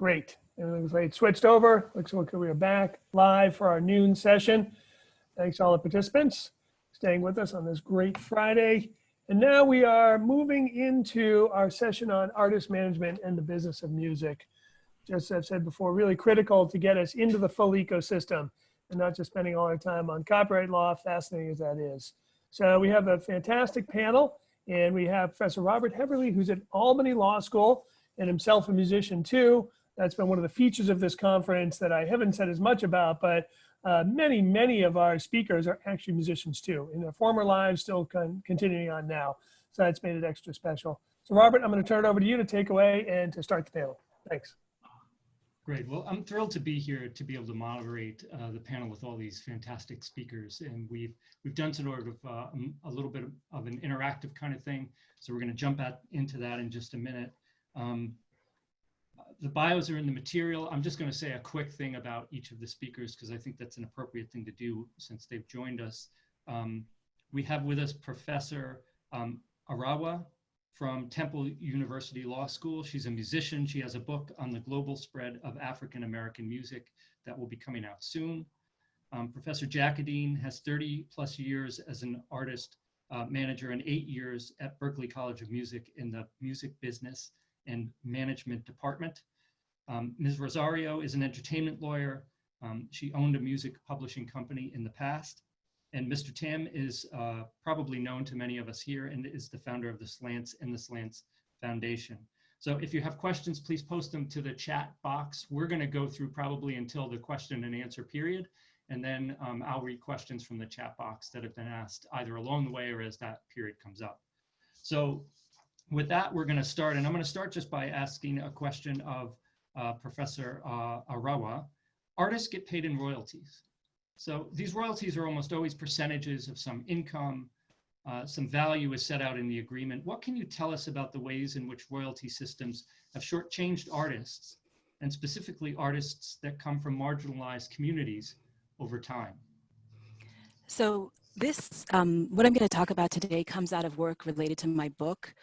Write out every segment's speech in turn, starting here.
Great. Everything's right. Switched over. Looks like we are back live for our noon session. Thanks to all the participants staying with us on this great Friday. And now we are moving into our session on artist management and the business of music. Just as I've said before, really critical to get us into the full ecosystem and not just spending all our time on copyright law, fascinating as that is. So we have a fantastic panel, and we have Professor Robert Heverly, who's at Albany Law School and himself a musician too. That's been one of the features of this conference that I haven't said as much about, but many of our speakers are actually musicians too, in their former lives, still continuing on now. So that's made it extra special. So Robert, I'm going to turn it over to you to take away and to start the panel. Thanks. Great. Well, I'm thrilled to be here to be able to moderate the panel with all these fantastic speakers, and we've done sort of a little bit of an interactive kind of thing. So we're going to jump into that in just a minute. The bios are in the material. I'm just going to say a quick thing about each of the speakers because I think that's an appropriate thing to do since they've joined us. We have with us Professor Arewa from Temple University Law School. She's a musician. She has a book on the global spread of African American music that will be coming out soon. Professor Jaccodine has 30+ years as an artist manager and 8 years at Berklee College of Music in the music business and management department. Ms. Rosario is an entertainment lawyer. She owned a music publishing company in the past. And Mr. Tam is probably known to many of us here and is the founder of the Slants and the Slants Foundation. So if you have questions, please post them to the chat box. We're going to go through probably until the question and answer period. And then I'll read questions from the chat box that have been asked either along the way or as that period comes up. So with that, we're going to start, and I'm going to start just by asking a question of Professor Arewa. Artists get paid in royalties. So these royalties are almost always percentages of some income. Some value is set out in the agreement. What can you tell us about the ways in which royalty systems have shortchanged artists, and specifically artists that come from marginalized communities over time? So this, what I'm going to talk about today comes out of work related to my book,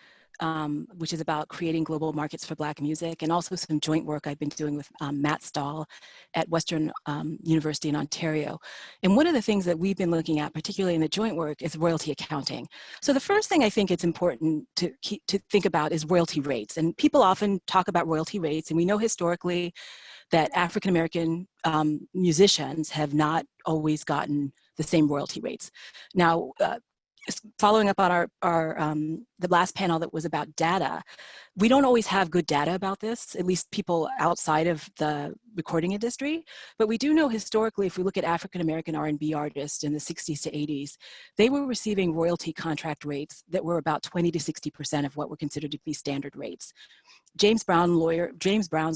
which is about creating global markets for Black music, and also some joint work I've been doing with Matt Stahl at Western University in Ontario. And one of the things that we've been looking at, particularly in the joint work, is royalty accounting. So the first thing I think it's important to think about is royalty rates. And people often talk about royalty rates, and we know historically that African-American musicians have not always gotten the same royalty rates. Now, following up on the last panel that was about data, we don't always have good data about this, at least people outside of the recording industry, but we do know historically, if we look at African-American R&B artists in the 60s to 80s, they were receiving royalty contract rates that were about 20 to 60% of what were considered to be standard rates. James Brown's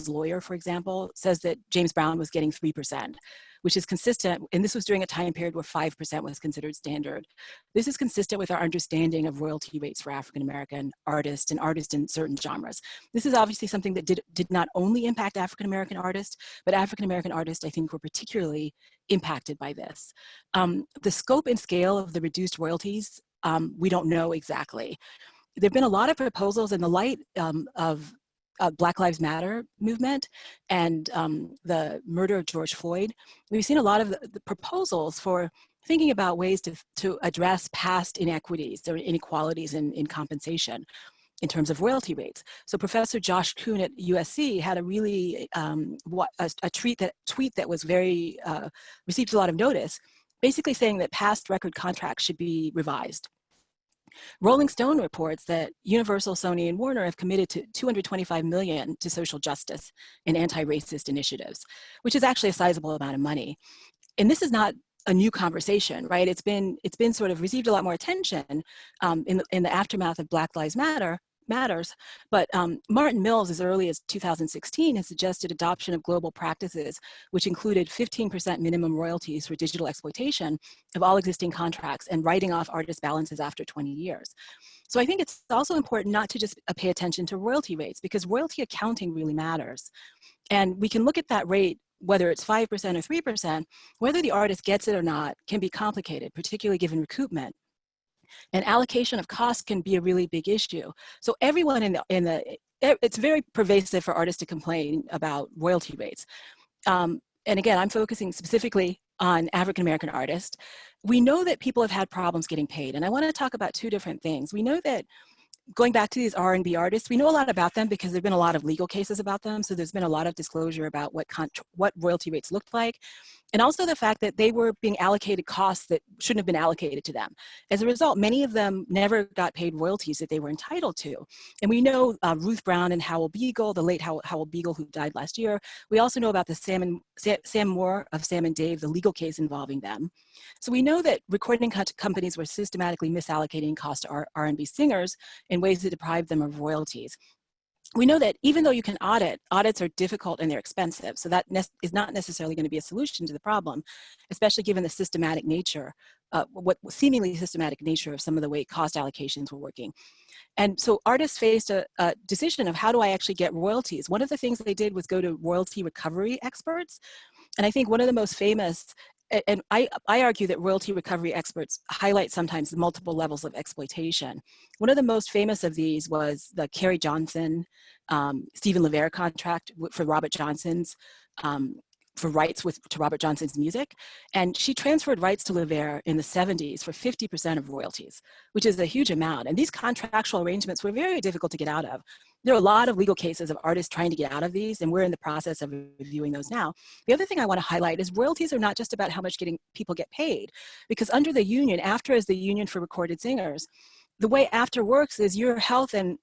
lawyer, for example, says that James Brown was getting 3%, which is consistent, and this was during a time period where 5% was considered standard. This is consistent with our understanding of royalty rates for African-American artists and artists in certain genres. This is obviously something that did not only impact African-American artists, but African-American artists, I think, were particularly impacted by this. The scope and scale of the reduced royalties, we don't know exactly. There have been a lot of proposals in the light of Black Lives Matter movement and the murder of George Floyd. We've seen a lot of the proposals for thinking about ways to address past inequities or inequalities in compensation in terms of royalty rates. So Professor Josh Kuhn at USC had a really, a tweet that was very, received a lot of notice, basically saying that past record contracts should be revised. Rolling Stone reports that Universal, Sony, and Warner have committed to $225 million to social justice and anti-racist initiatives, which is actually a sizable amount of money. And this is not a new conversation, right? It's been sort of received a lot more attention in the aftermath of Black Lives Matters, but Martin Mills, as early as 2016, has suggested adoption of global practices, which included 15% minimum royalties for digital exploitation of all existing contracts and writing off artist balances after 20 years. So I think it's also important not to just pay attention to royalty rates, because royalty accounting really matters. And we can look at that rate, whether it's 5% or 3%, whether the artist gets it or not can be complicated, particularly given recoupment. And allocation of costs can be a really big issue. So everyone in the it's very pervasive for artists to complain about royalty rates. And again, I'm focusing specifically on African-American artists. We know that people have had problems getting paid. And I want to talk about two different things. We know that going back to these R&B artists, we know a lot about them because there've been a lot of legal cases about them. So there's been a lot of disclosure about what royalty rates looked like. And also the fact that they were being allocated costs that shouldn't have been allocated to them. As a result, many of them never got paid royalties that they were entitled to. And we know Ruth Brown and Howell Beagle, the late Howell Beagle who died last year. We also know about the Sam Moore of Sam and Dave, the legal case involving them. So we know that recording companies were systematically misallocating costs to R&B singers in ways that deprive them of royalties. We know that even though you can audits are difficult and they're expensive. So that is not necessarily going to be a solution to the problem, especially given the systematic nature, what seemingly systematic nature of some of the way cost allocations were working. And so artists faced a decision of how do I actually get royalties? One of the things they did was go to royalty recovery experts. And I think one of the most famous, and I argue that royalty recovery experts highlight sometimes the multiple levels of exploitation. One of the most famous of these was the Carrie Johnson, Stephen LeVere contract for Robert Johnson's, for rights to Robert Johnson's music. And she transferred rights to LeVere in the 70s for 50% of royalties, which is a huge amount. And these contractual arrangements were very difficult to get out of. There are a lot of legal cases of artists trying to get out of these, and we're in the process of reviewing those now. The other thing I want to highlight is royalties are not just about how much people get paid, because under the union, AFTRA is the union for recorded singers. The way AFTRA works is your health and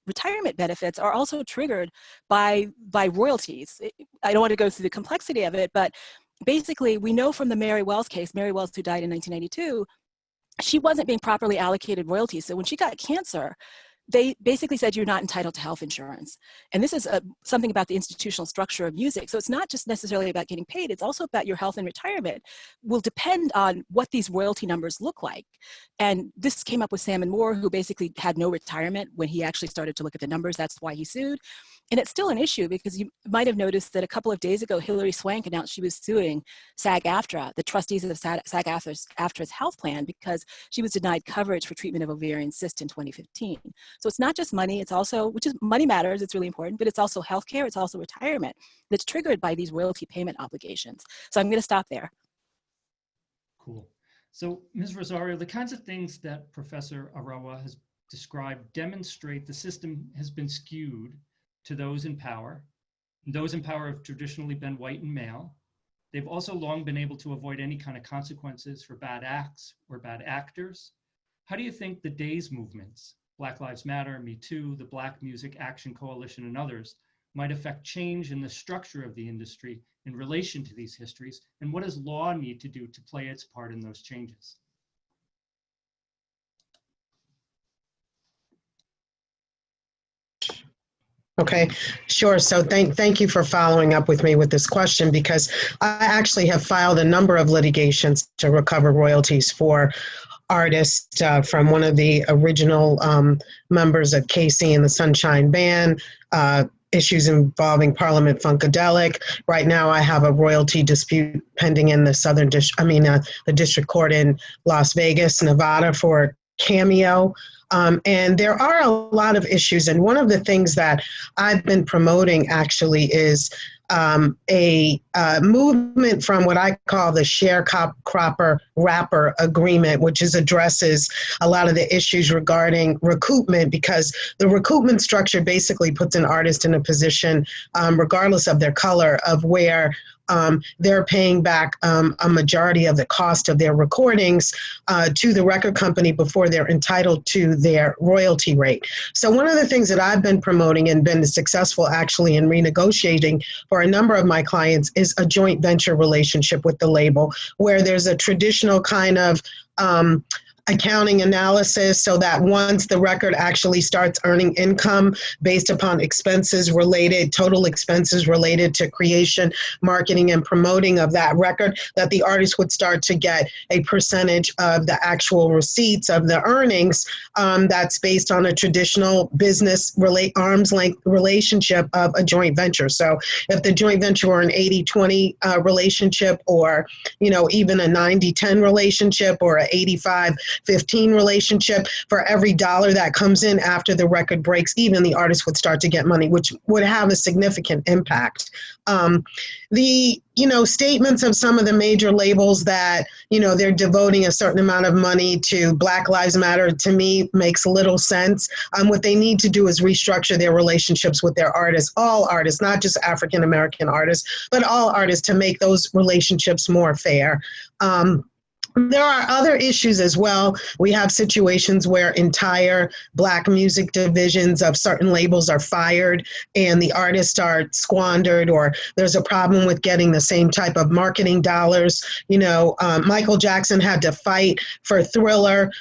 retirement benefits are also triggered by royalties. I don't want to go through the complexity of it, but basically we know from the Mary Wells case, Mary Wells who died in 1992, she wasn't being properly allocated royalties. So when she got cancer, they basically said you're not entitled to health insurance. And this is something about the institutional structure of music. So it's not just necessarily about getting paid, it's also about your health and retirement will depend on what these royalty numbers look like. And this came up with Sam and Moore, who basically had no retirement when he actually started to look at the numbers. That's why he sued. And it's still an issue because you might have noticed that a couple of days ago, Hilary Swank announced she was suing SAG-AFTRA, the trustees of SAG-AFTRA's health plan, because she was denied coverage for treatment of ovarian cyst in 2015. So it's not just money, it's also, which is money matters, it's really important, but it's also healthcare, it's also retirement that's triggered by these royalty payment obligations. So I'm going to stop there. Cool. So Ms. Rosario, the kinds of things that Professor Arewa has described demonstrate the system has been skewed to those in power. And those in power have traditionally been white and male. They've also long been able to avoid any kind of consequences for bad acts or bad actors. How do you think the day's movements, Black Lives Matter, Me Too, the Black Music Action Coalition, and others, might affect change in the structure of the industry in relation to these histories? And what does law need to do to play its part in those changes? Okay, sure. So thank you for following up with me with this question, because I actually have filed a number of litigations to recover royalties for artists from one of the original members of Casey and the Sunshine Band, issues involving Parliament Funkadelic. Right now I have a royalty dispute pending in the the district court in Las Vegas, Nevada for Cameo. And there are a lot of issues. And one of the things that I've been promoting actually is a movement from what I call the sharecropper wrapper agreement, which addresses a lot of the issues regarding recoupment, because the recoupment structure basically puts an artist in a position, regardless of their color, of where they're paying back a majority of the cost of their recordings to the record company before they're entitled to their royalty rate. So one of the things that I've been promoting and been successful actually in renegotiating for a number of my clients is a joint venture relationship with the label, where there's a traditional kind of accounting analysis, so that once the record actually starts earning income based upon total expenses related to creation, marketing, and promoting of that record, that the artist would start to get a percentage of the actual receipts of the earnings that's based on a traditional business arm's length relationship of a joint venture. So if the joint venture were an 80-20 relationship, or even a 90-10 relationship, or an 85 15 relationship. For every dollar that comes in after the record breaks even, the artist would start to get money, which would have a significant impact. The statements of some of the major labels that they're devoting a certain amount of money to Black Lives Matter, to me makes little sense. What they need to do is restructure their relationships with their artists, all artists, not just African American artists, but all artists, to make those relationships more fair. There are other issues as well. We have situations where entire Black music divisions of certain labels are fired and the artists are squandered, or there's a problem with getting the same type of marketing dollars. Michael Jackson had to fight for Thriller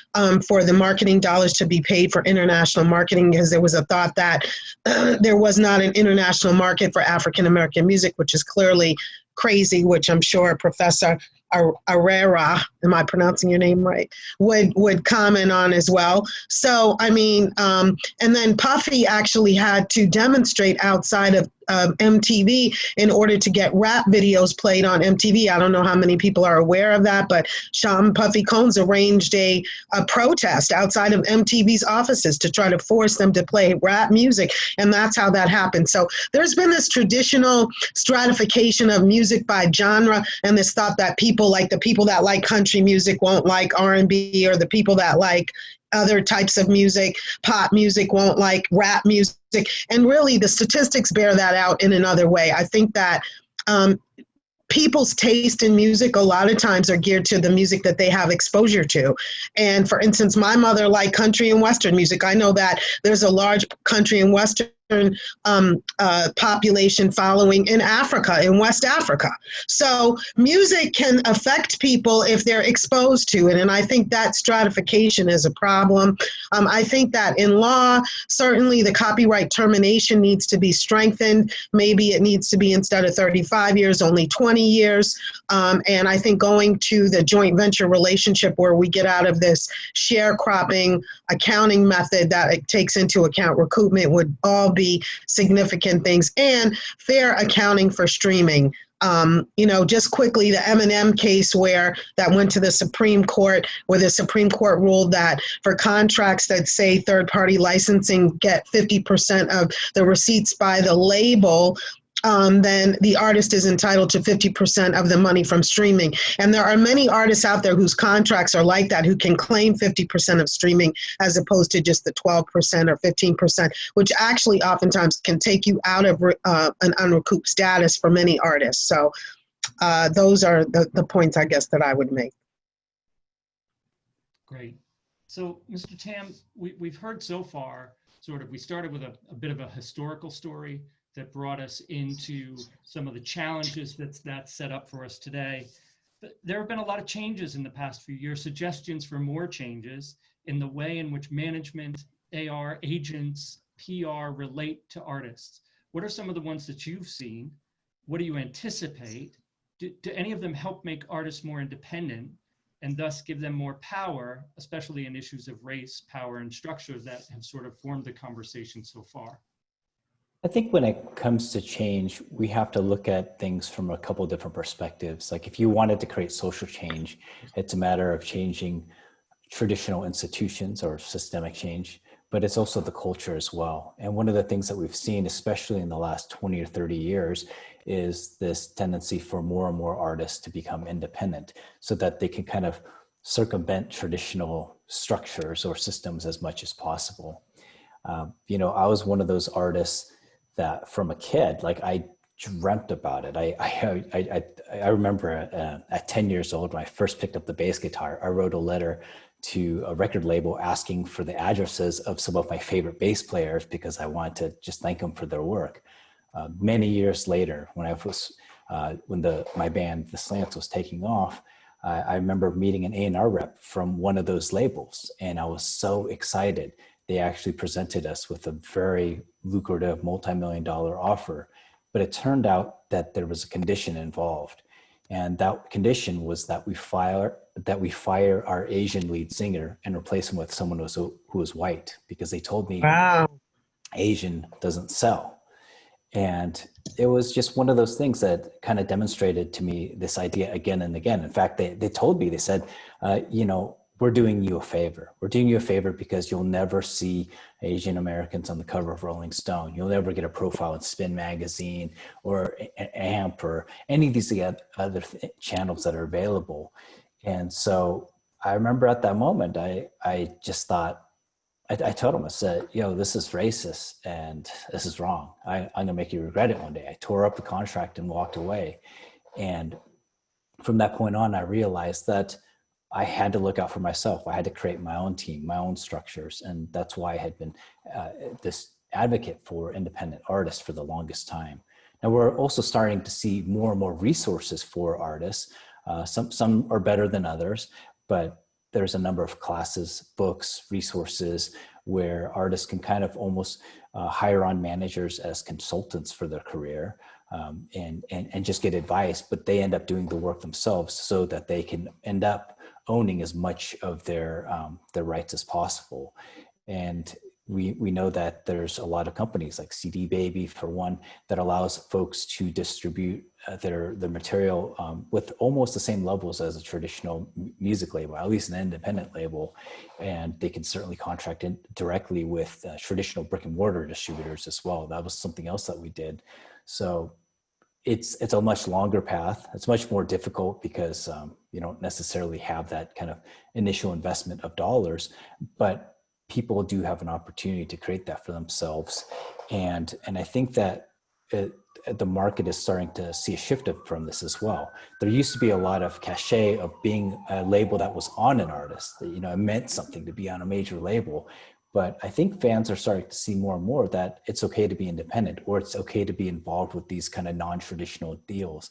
for the marketing dollars to be paid for international marketing, because there was a thought that there was not an international market for African American music, which is clearly crazy, which I'm sure Professor Arewa, am I pronouncing your name right, would comment on as well. So, and then Puffy actually had to demonstrate outside of MTV in order to get rap videos played on MTV. I don't know how many people are aware of that, but Sean Puffy Combs arranged a protest outside of MTV's offices to try to force them to play rap music, and that's how that happened. So there's been this traditional stratification of music by genre, and this thought that the people that like country music won't like R&B, or the people that like other types of music, pop music, won't like rap music. And really the statistics bear that out in another way. I think that people's taste in music a lot of times are geared to the music that they have exposure to. And for instance, my mother liked country and Western music. I know that there's a large country and Western population following in Africa, in West Africa. So music can affect people if they're exposed to it. And I think that stratification is a problem. I think that in law, certainly the copyright termination needs to be strengthened. Maybe it needs to be, instead of 35 years, only 20 years. And I think going to the joint venture relationship, where we get out of this sharecropping accounting method that it takes into account recoupment, would all be significant things, and fair accounting for streaming. Just quickly, the Eminem case that went to the Supreme Court, where the Supreme Court ruled that for contracts that say third-party licensing get 50% of the receipts by the label, then the artist is entitled to 50% of the money from streaming. And there are many artists out there whose contracts are like that, who can claim 50% of streaming as opposed to just the 12% or 15%, which actually oftentimes can take you out of an unrecouped status for many artists. So those are the points, I guess, that I would make. Great. So, Mr. Tam, we've heard so far, we started with a bit of a historical story that brought us into some of the challenges that set up for us today. But there have been a lot of changes in the past few years, suggestions for more changes in the way in which management, AR, agents, PR relate to artists. What are some of the ones that you've seen? What do you anticipate? Do any of them help make artists more independent and thus give them more power, especially in issues of race, power, and structure that have sort of formed the conversation so far? I think when it comes to change, we have to look at things from a couple of different perspectives. Like if you wanted to create social change, it's a matter of changing traditional institutions or systemic change, but it's also the culture as well. And one of the things that we've seen, especially in the last 20 or 30 years, is this tendency for more and more artists to become independent so that they can kind of circumvent traditional structures or systems as much as possible. I was one of those artists that from a kid, like I dreamt about it. I remember at 10 years old, when I first picked up the bass guitar, I wrote a letter to a record label asking for the addresses of some of my favorite bass players because I wanted to just thank them for their work. Many years later, when my band, The Slants, was taking off, I remember meeting an A&R rep from one of those labels, and I was so excited. They actually presented us with a very lucrative multi-million-dollar offer, but it turned out that there was a condition involved. And that condition was that we fire our Asian lead singer and replace him with someone who was white, because they told me, wow, Asian doesn't sell. And it was just one of those things that kind of demonstrated to me this idea again and again. In fact, they told me, they said, we're doing you a favor. We're doing you a favor because you'll never see Asian Americans on the cover of Rolling Stone. You'll never get a profile in Spin Magazine or AMP or any of these other channels that are available. And so I remember at that moment, I just thought, I told him, I said, this is racist and this is wrong. I'm going to make you regret it one day. I tore up the contract and walked away. And from that point on, I realized that I had to look out for myself. I had to create my own team, my own structures. And that's why I had been this advocate for independent artists for the longest time. Now we're also starting to see more and more resources for artists. Some are better than others, but there's a number of classes, books, resources where artists can kind of almost hire on managers as consultants for their career and just get advice, but they end up doing the work themselves so that they can end up owning as much of their rights as possible. And we know that there's a lot of companies like CD Baby, for one, that allows folks to distribute their material with almost the same levels as a traditional music label, at least an independent label. And they can certainly contract in directly with traditional brick and mortar distributors as well. That was something else that we did. So it's a much longer path. It's much more difficult because you don't necessarily have that kind of initial investment of dollars, but people do have an opportunity to create that for themselves. And I think that the market is starting to see a shift from this as well. There used to be a lot of cachet of being a label that was on an artist. It meant something to be on a major label. But I think fans are starting to see more and more that it's okay to be independent, or it's okay to be involved with these kind of non-traditional deals.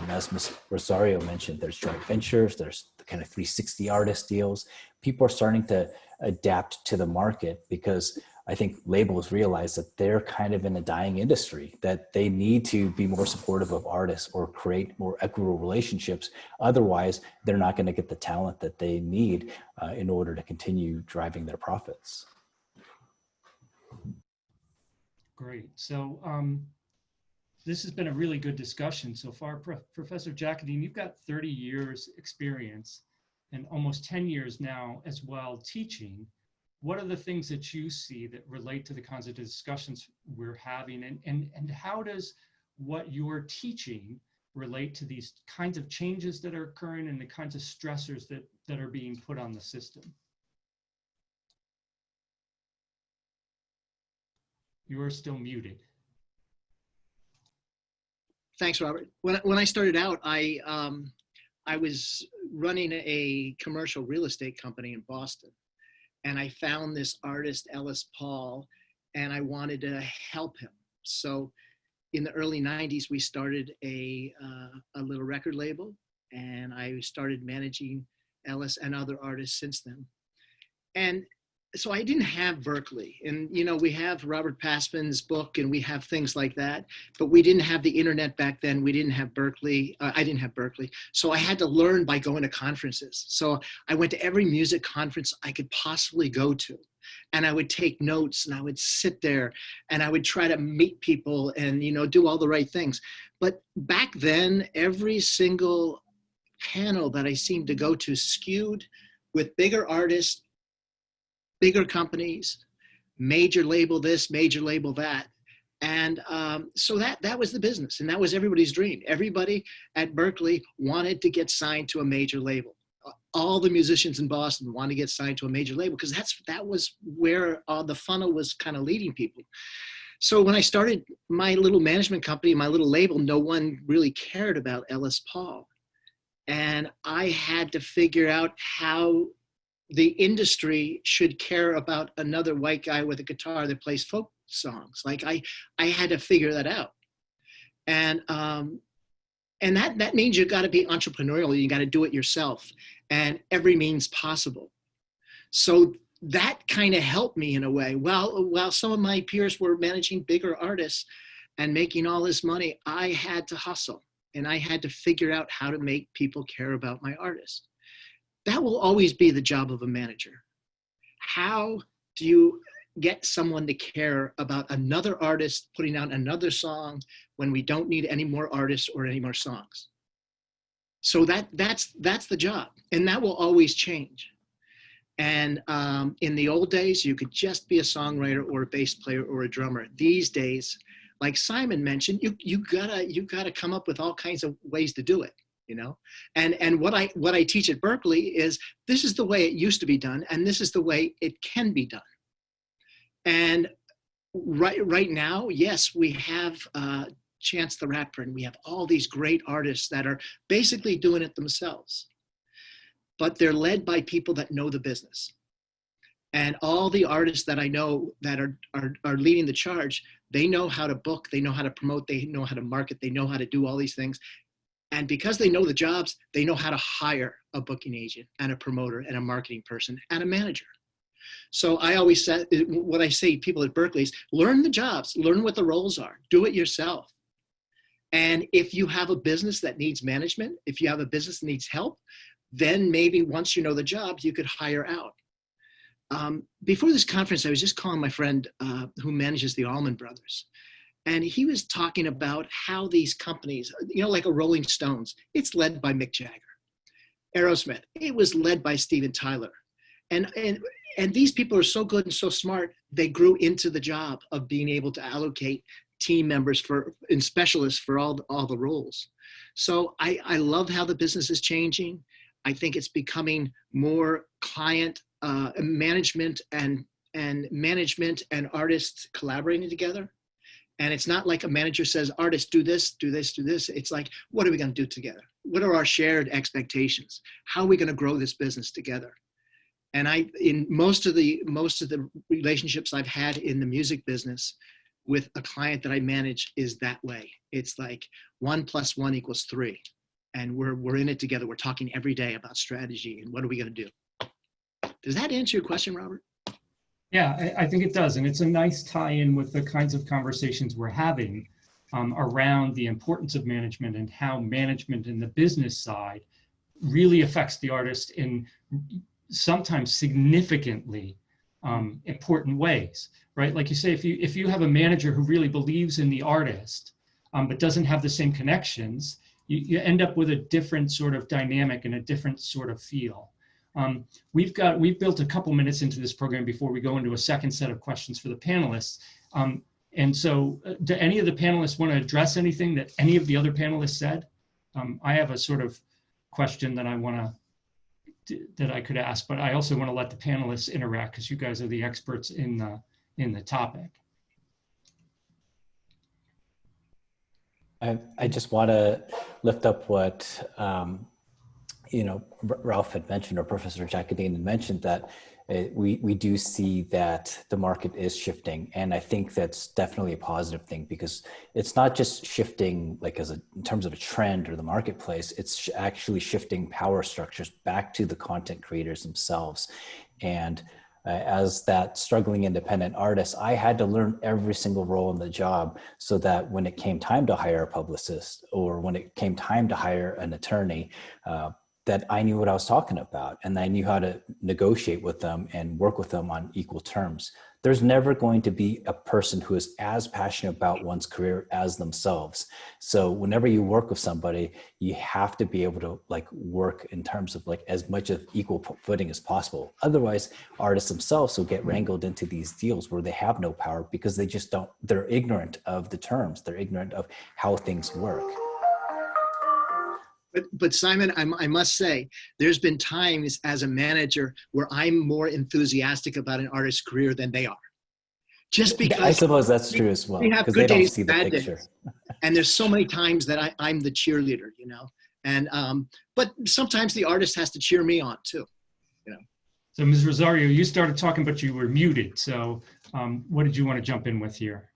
As Ms. Rosario mentioned, there's joint ventures, there's the kind of 360 artist deals. People are starting to adapt to the market because I think labels realize that they're kind of in a dying industry, that they need to be more supportive of artists or create more equitable relationships. Otherwise, they're not going to get the talent that they need in order to continue driving their profits. Great. So this has been a really good discussion so far. Professor Jaccodine, you've got 30 years experience and almost 10 years now as well teaching. What are the things that you see that relate to the kinds of discussions we're having, and how does what you're teaching relate to these kinds of changes that are occurring and the kinds of stressors that are being put on the system? You are still muted. Thanks, Robert. When I started out, I was running a commercial real estate company in Boston, and I found this artist, Ellis Paul, and I wanted to help him. So in the early 90s, we started a little record label, and I started managing Ellis and other artists since then. And so I didn't have Berklee, and we have Robert Passman's book and we have things like that, but we didn't have the internet back then. We didn't have Berklee. I didn't have Berklee. So I had to learn by going to conferences. So I went to every music conference I could possibly go to, and I would take notes and I would sit there and I would try to meet people and, do all the right things. But back then, every single panel that I seemed to go to skewed with bigger artists, bigger companies, major label this, major label that. And so that was the business, and that was everybody's dream. Everybody at Berklee wanted to get signed to a major label. All the musicians in Boston wanted to get signed to a major label because that was where the funnel was kind of leading people. So when I started my little management company, my little label, no one really cared about Ellis Paul. And I had to figure out how the industry should care about another white guy with a guitar that plays folk songs. Like I had to figure that out. And that means you got to be entrepreneurial. You got to do it yourself, and every means possible. So that kind of helped me in a way. While some of my peers were managing bigger artists and making all this money, I had to hustle, and I had to figure out how to make people care about my artists. That will always be the job of a manager. How do you get someone to care about another artist putting out another song when we don't need any more artists or any more songs? So that's the job, and that will always change. And in the old days, you could just be a songwriter or a bass player or a drummer. These days, like Simon mentioned, you gotta come up with all kinds of ways to do it, you know. And what I teach at Berklee is this is the way it used to be done, and this is the way it can be done. And right now, yes, we have Chance the Rapper, and we have all these great artists that are basically doing it themselves, but they're led by people that know the business. And all the artists that I know that are leading the charge, they know how to book, they know how to promote, they know how to market, they know how to do all these things. And because they know the jobs, they know how to hire a booking agent and a promoter and a marketing person and a manager. So I always say, what I say to people at Berklee is learn the jobs, learn what the roles are, do it yourself. And if you have a business that needs management, if you have a business that needs help, then maybe once you know the jobs, you could hire out. Before this conference, I was just calling my friend who manages the Allman Brothers. And he was talking about how these companies, you know, like a Rolling Stones, it's led by Mick Jagger. Aerosmith, it was led by Steven Tyler. And these people are so good and so smart, they grew into the job of being able to allocate team members and specialists for all the roles. So I love how the business is changing. I think it's becoming more client management and management and artists collaborating together. And it's not like a manager says, artists, do this, do this, do this. It's like, what are we going to do together? What are our shared expectations? How are we going to grow this business together? And in most of the relationships I've had in the music business with a client that I manage is that way. It's like 1 + 1 = 3. And we're in it together. We're talking every day about strategy and what are we going to do? Does that answer your question, Robert? Yeah, I think it does. And it's a nice tie-in with the kinds of conversations we're having around the importance of management and how management in the business side really affects the artist in sometimes significantly important ways, right? Like you say, if you have a manager who really believes in the artist, but doesn't have the same connections, you end up with a different sort of dynamic and a different sort of feel. We've built a couple minutes into this program before we go into a second set of questions for the panelists. And so do any of the panelists want to address anything that any of the other panelists said? I have a sort of question that that I could ask, but I also want to let the panelists interact because you guys are the experts in the topic. I just want to lift up what Ralph had mentioned, or Professor Jaccodine had mentioned, that we do see that the market is shifting, and I think that's definitely a positive thing, because it's not just shifting like in terms of a trend or the marketplace. It's actually shifting power structures back to the content creators themselves. And as that struggling independent artist, I had to learn every single role in the job so that when it came time to hire a publicist or when it came time to hire an attorney, that I knew what I was talking about, and I knew how to negotiate with them and work with them on equal terms. There's never going to be a person who is as passionate about one's career as themselves. So whenever you work with somebody, you have to be able to work in terms of as much of equal footing as possible. Otherwise, artists themselves will get wrangled into these deals where they have no power because they're ignorant of the terms. They're ignorant of how things work. But Simon, I must say, there's been times as a manager where I'm more enthusiastic about an artist's career than they are. Just because I suppose that's true as well, because they don't see the picture. And there's so many times that I'm the cheerleader, and but sometimes the artist has to cheer me on too, So Ms. Rosario, you started talking, but you were muted. So what did you want to jump in with here?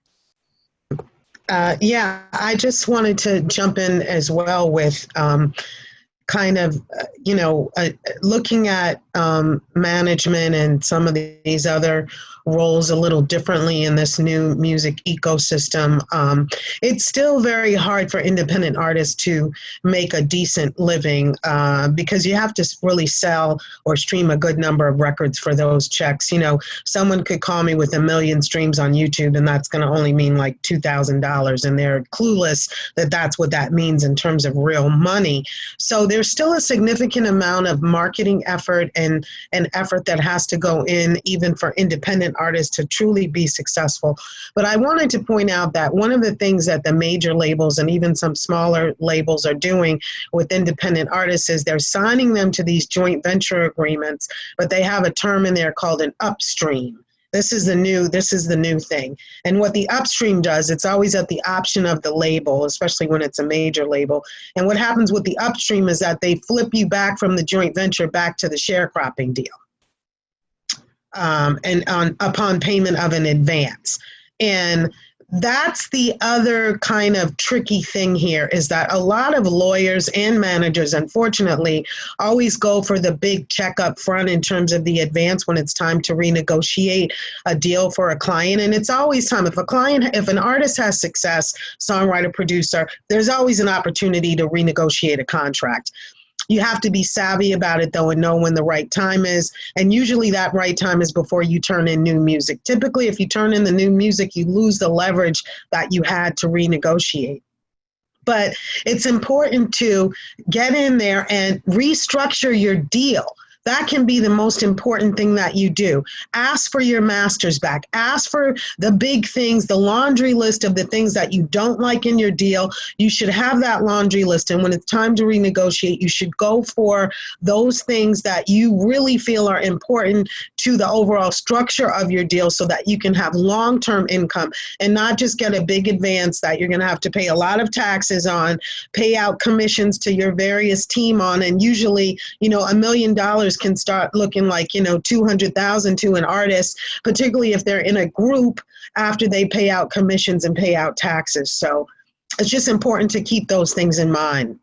Yeah, I just wanted to jump in as well with looking at management and some of these other roles a little differently in this new music ecosystem. It's still very hard for independent artists to make a decent living because you have to really sell or stream a good number of records for those checks. You know, someone could call me with 1 million streams on YouTube, and that's going to only mean like $2,000, and they're clueless that that's what that means in terms of real money. So there's still a significant amount of marketing effort and effort that has to go in even for independent artists to truly be successful. But I wanted to point out that one of the things that the major labels and even some smaller labels are doing with independent artists is they're signing them to these joint venture agreements, but they have a term in there called an upstream. This is the new thing. And what the upstream does, it's always at the option of the label, especially when it's a major label. And what happens with the upstream is that they flip you back from the joint venture back to the sharecropping deal. Upon payment of an advance. And that's the other kind of tricky thing here, is that a lot of lawyers and managers, unfortunately, always go for the big check up front in terms of the advance when it's time to renegotiate a deal for a client. And it's always time. If an artist has success, songwriter, producer, there's always an opportunity to renegotiate a contract. You have to be savvy about it, though, and know when the right time is. And usually that right time is before you turn in new music. Typically, if you turn in the new music, you lose the leverage that you had to renegotiate. But it's important to get in there and restructure your deal. That can be the most important thing that you do. Ask for your masters back. Ask for the big things, the laundry list of the things that you don't like in your deal. You should have that laundry list. And when it's time to renegotiate, you should go for those things that you really feel are important to the overall structure of your deal so that you can have long-term income and not just get a big advance that you're going to have to pay a lot of taxes on, pay out commissions to your various team on. And usually, $1 million can start looking like, $200,000 to an artist, particularly if they're in a group after they pay out commissions and pay out taxes. So it's just important to keep those things in mind.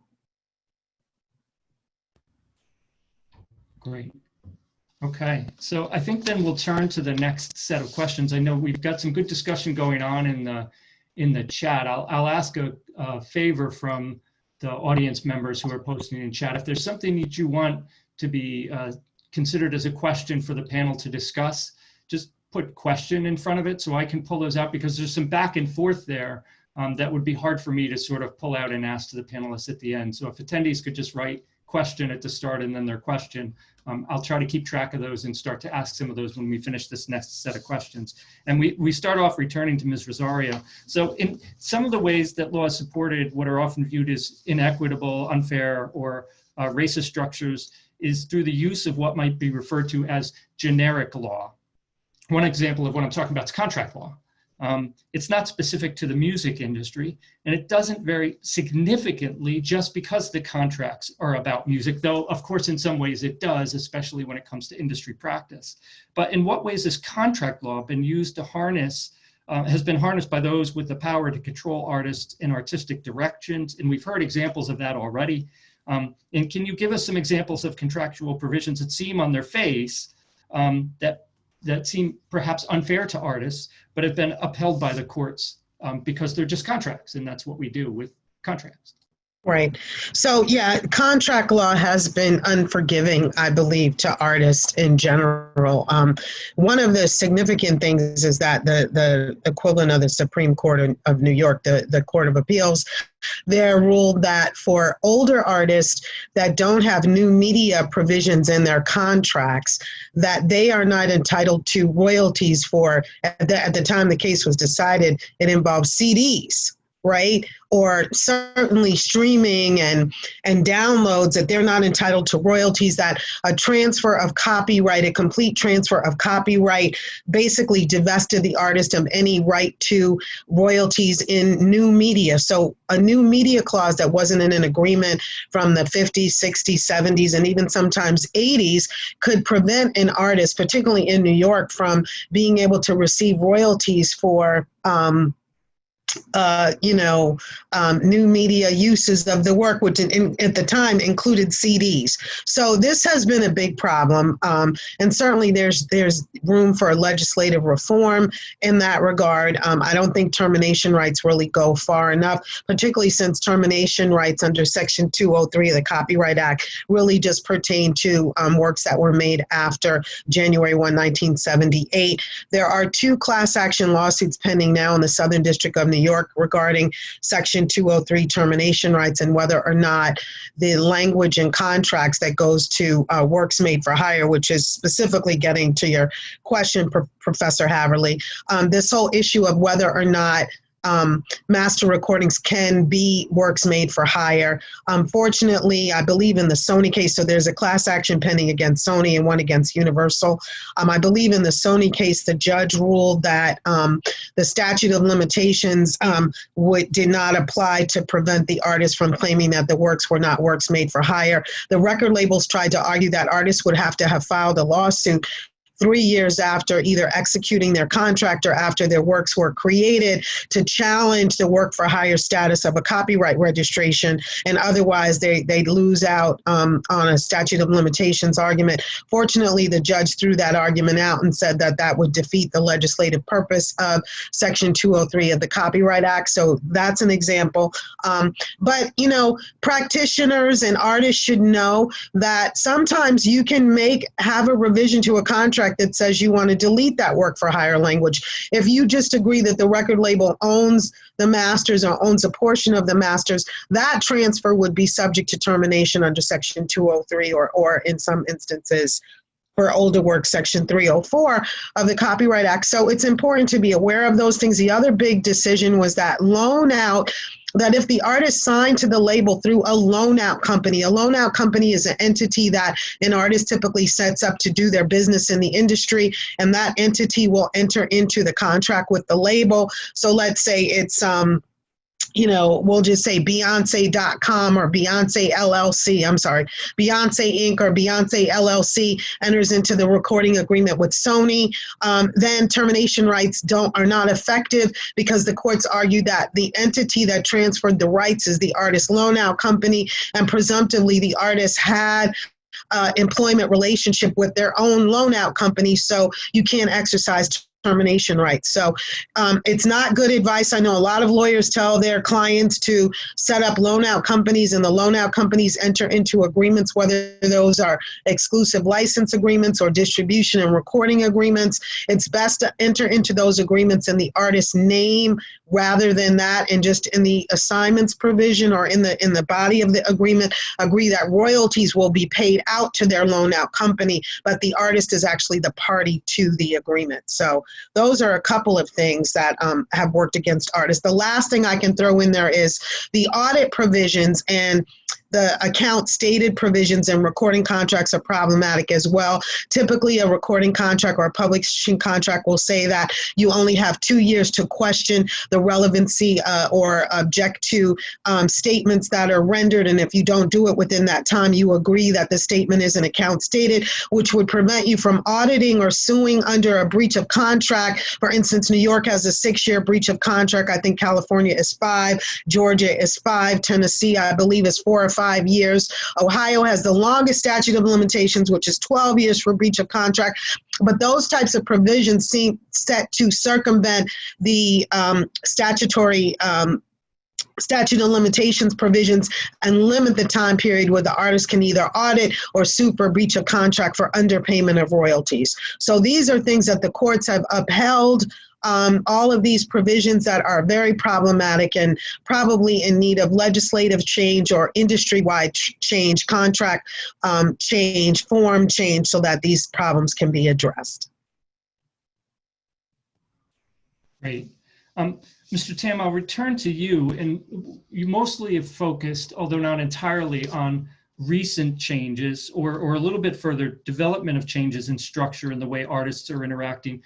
Great. Okay, so I think then we'll turn to the next set of questions. I know we've got some good discussion going on in the chat. I'll ask a favor from the audience members who are posting in chat. If there's something that you want to be considered as a question for the panel to discuss, just put question in front of it so I can pull those out, because there's some back and forth there that would be hard for me to sort of pull out and ask to the panelists at the end. So if attendees could just write question at the start and then their question, I'll try to keep track of those and start to ask some of those when we finish this next set of questions. And we start off returning to Ms. Rosario. So in some of the ways that law has supported what are often viewed as inequitable, unfair, or racist structures is through the use of what might be referred to as generic law. One example of what I'm talking about is contract law. It's not specific to the music industry, and it doesn't vary significantly just because the contracts are about music, though of course in some ways it does, especially when it comes to industry practice. But in what ways has contract law been used to harness, has been harnessed by those with the power to control artists in artistic directions? And we've heard examples of that already. And can you give us some examples of contractual provisions that seem on their face that seem perhaps unfair to artists, but have been upheld by the courts because they're just contracts, and that's what we do with contracts? Right. So yeah, contract law has been unforgiving, I believe, to artists in general. One of the significant things is that the equivalent of the Supreme Court of New York, the Court of Appeals, they're ruled that for older artists that don't have new media provisions in their contracts, that they are not entitled to royalties for, at the time the case was decided, it involved CDs. Right? Or certainly streaming and downloads, that they're not entitled to royalties, that a transfer of copyright, a complete transfer of copyright, basically divested the artist of any right to royalties in new media. So a new media clause that wasn't in an agreement from the 50s, 60s, 70s, and even sometimes 80s could prevent an artist, particularly in New York, from being able to receive royalties for new media uses of the work, which at the time included CDs. So this has been a big problem, and certainly there's room for legislative reform in that regard. I don't think termination rights really go far enough, particularly since termination rights under Section 203 of the Copyright Act really just pertain to works that were made after January 1, 1978. There are 2 class action lawsuits pending now in the Southern District of New York regarding Section 203 termination rights and whether or not the language in contracts that goes to works made for hire, which is specifically getting to your question, Professor Haverly, this whole issue of whether or not master recordings can be works made for hire. Unfortunately, I believe in the Sony case, so there's a class action pending against Sony and one against Universal. I believe in the Sony case, the judge ruled that the statute of limitations did not apply to prevent the artist from claiming that the works were not works made for hire. The record labels tried to argue that artists would have to have filed a lawsuit 3 years after either executing their contract or after their works were created to challenge the work for hire status of a copyright registration, and otherwise they'd lose out on a statute of limitations argument. Fortunately, the judge threw that argument out and said that that would defeat the legislative purpose of Section 203 of the Copyright Act. So that's an example. But, practitioners and artists should know that sometimes you can have a revision to a contract that says you want to delete that work for hire language. If you just agree that the record label owns the masters or owns a portion of the masters, that transfer would be subject to termination under Section 203 or in some instances for older work, Section 304 of the Copyright Act. So it's important to be aware of those things. The other big decision was that loan out, that if the artist signed to the label through a loan out company is an entity that an artist typically sets up to do their business in the industry, and that entity will enter into the contract with the label. So let's say it's, we'll just say Beyonce.com or Beyonce LLC, Beyonce Inc. or Beyonce LLC enters into the recording agreement with Sony, then termination rights are not effective because the courts argue that the entity that transferred the rights is the artist loan out company, and presumptively the artist had employment relationship with their own loan out company, so you can't exercise termination rights. So it's not good advice. I know a lot of lawyers tell their clients to set up loan out companies, and the loan out companies enter into agreements, whether those are exclusive license agreements or distribution and recording agreements. It's best to enter into those agreements in the artist's name rather than that, and just in the assignments provision or in the body of the agreement, agree that royalties will be paid out to their loan out company, but the artist is actually the party to the agreement. So those are a couple of things that have worked against artists. The last thing I can throw in there is the audit provisions and the account stated provisions and recording contracts are problematic as well. Typically, a recording contract or a publishing contract will say that you only have 2 years to question the relevancy or object to statements that are rendered. And if you don't do it within that time, you agree that the statement is an account stated, which would prevent you from auditing or suing under a breach of contract. For instance, New York has a 6-year breach of contract. I think California is 5, Georgia is 5, Tennessee, I believe, is 4 or 5 years. Ohio has the longest statute of limitations, which is 12 years for breach of contract. But those types of provisions seem set to circumvent the statutory statute of limitations provisions and limit the time period where the artist can either audit or sue for breach of contract for underpayment of royalties. So these are things that the courts have upheld. All of these provisions that are very problematic and probably in need of legislative change or industry-wide change, contract change, form change, so that these problems can be addressed. Great. Mr. Tam, I'll return to you, and you mostly have focused, although not entirely, on recent changes or a little bit further development of changes in structure and the way artists are interacting.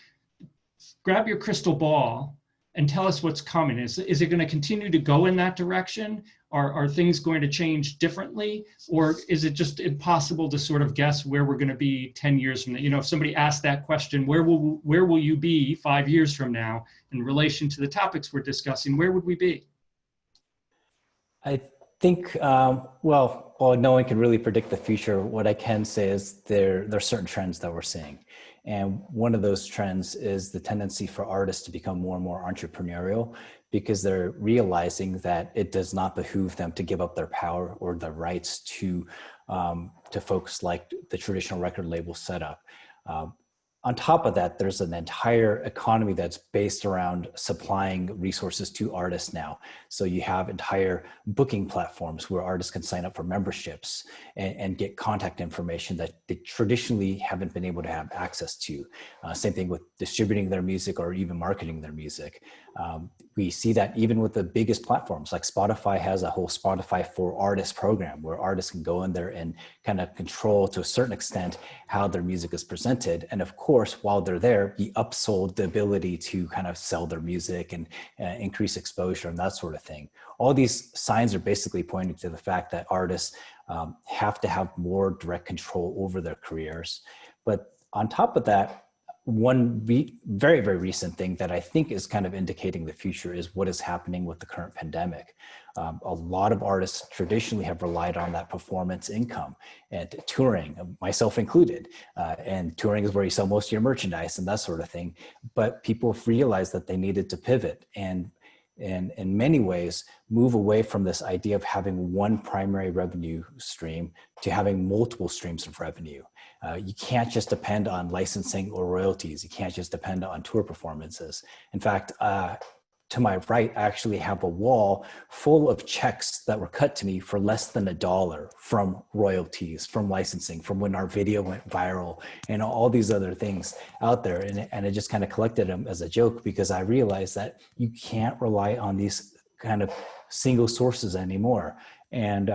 Grab your crystal ball and tell us what's coming. Is it going to continue to go in that direction? Are things going to change differently? Or is it just impossible to sort of guess where we're going to be 10 years from now? You know, if somebody asked that question, where will you be 5 years from now in relation to the topics we're discussing, where would we be? I think, well, no one can really predict the future. What I can say is there are certain trends that we're seeing. And one of those trends is the tendency for artists to become more and more entrepreneurial, because they're realizing that it does not behoove them to give up their power or their rights to folks like the traditional record label setup. On top of that, there's an entire economy that's based around supplying resources to artists now. So you have entire booking platforms where artists can sign up for memberships and get contact information that they traditionally haven't been able to have access to. Same thing with distributing their music or even marketing their music. We see that even with the biggest platforms, like Spotify has a whole Spotify for Artists program where artists can go in there and kind of control to a certain extent how their music is presented. And of course, while they're there, be upsold the ability to kind of sell their music and increase exposure and that sort of thing. All these signs are basically pointing to the fact that artists have to have more direct control over their careers. But on top of that, one very, very recent thing that I think is kind of indicating the future is what is happening with the current pandemic. A lot of artists traditionally have relied on that performance income and touring, myself included. And touring is where you sell most of your merchandise and that sort of thing. But people have realized that they needed to pivot and in many ways move away from this idea of having one primary revenue stream to having multiple streams of revenue. You can't just depend on licensing or royalties. You can't just depend on tour performances. In fact, to my right, I actually have a wall full of checks that were cut to me for less than $1 from royalties, from licensing, from when our video went viral, and all these other things out there. And I just kind of collected them as a joke because I realized that you can't rely on these kind of single sources anymore. And